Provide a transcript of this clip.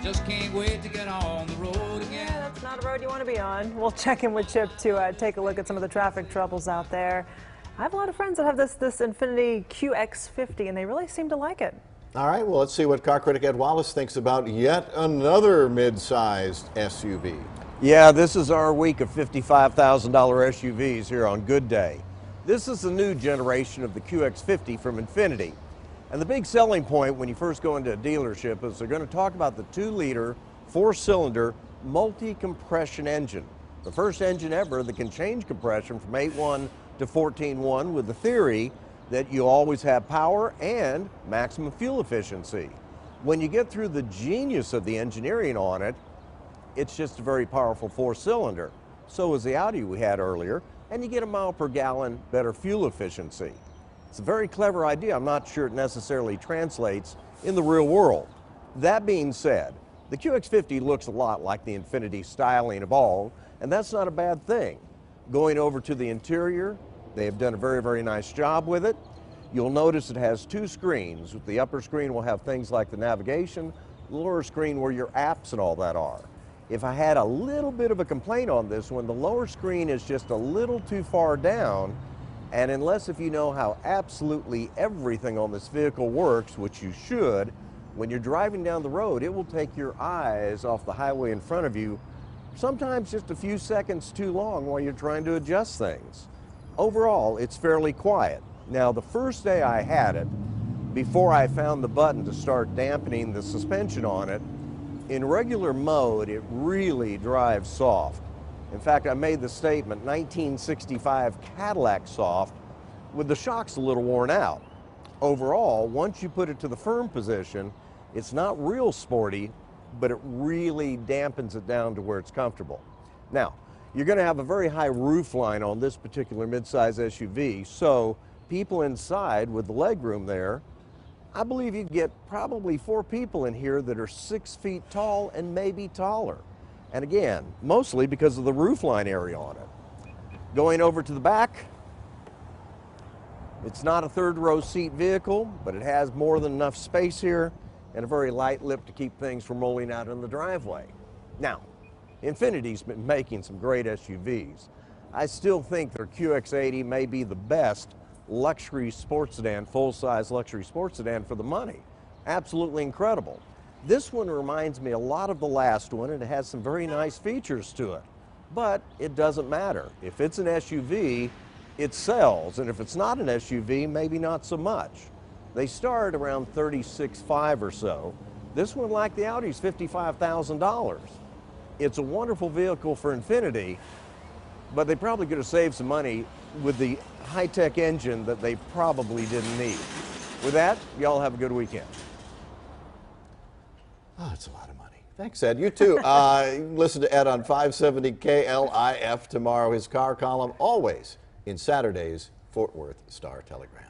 Just can't wait to get on the road again. Yeah, that's not a road you want to be on. We'll check in with Chip to take a look at some of the traffic troubles out there. I have a lot of friends that have this Infiniti QX50, and they really seem to like it. All right, well, let's see what car critic Ed Wallace thinks about yet another mid-sized SUV. Yeah, this is our week of $55,000 SUVs here on Good Day. This is the new generation of the QX50 from Infiniti. And the big selling point when you first go into a dealership is they're going to talk about the 2-liter, 4-cylinder, multi-compression engine. The first engine ever that can change compression from 8.1 to 14.1 with the theory that you always have power and maximum fuel efficiency. When you get through the genius of the engineering on it, it's just a very powerful 4-cylinder. So is the Audi we had earlier, and you get a mile per gallon better fuel efficiency. It's a very clever idea. I'm not sure it necessarily translates in the real world. That being said, the QX50 looks a lot like the Infiniti styling evolved, and that's not a bad thing. Going over to the interior, they have done a very, very nice job with it. You'll notice it has 2 screens. The upper screen will have things like the navigation, the lower screen where your apps and all that are. If I had a little bit of a complaint on this one, the lower screen is just a little too far down, and unless if you know how absolutely everything on this vehicle works, which you should, when you're driving down the road, it will take your eyes off the highway in front of you, sometimes just a few seconds too long while you're trying to adjust things. Overall, it's fairly quiet. Now, the first day I had it, before I found the button to start dampening the suspension on it, in regular mode, it really drives soft. In fact, I made the statement 1965 Cadillac soft with the shocks a little worn out. Overall, once you put it to the firm position, it's not real sporty, but it really dampens it down to where it's comfortable. Now, you're going to have a very high roof line on this particular midsize SUV, so people inside with the legroom there, I believe you get probably 4 people in here that are 6 feet tall and maybe taller. And again, mostly because of the roofline area on it. Going over to the back, it's not a 3rd-row seat vehicle, but it has more than enough space here and a very light lip to keep things from rolling out in the driveway. Now, Infiniti's been making some great SUVs. I still think their QX80 may be the best luxury sports sedan, full-size luxury sports sedan for the money. Absolutely incredible. This one reminds me a lot of the last one, and it has some very nice features to it. But it doesn't matter. If it's an SUV, it sells, and if it's not an SUV, maybe not so much. They start around $36,500 or so. This one, like the Audi's, $55,000. It's a wonderful vehicle for Infiniti, but they probably could have saved some money with the high-tech engine that they probably didn't need. With that, y'all have a good weekend. Oh, it's a lot of money. Thanks, Ed. You too. Listen to Ed on 570 KLIF tomorrow. His car column always in Saturday's Fort Worth Star-Telegram.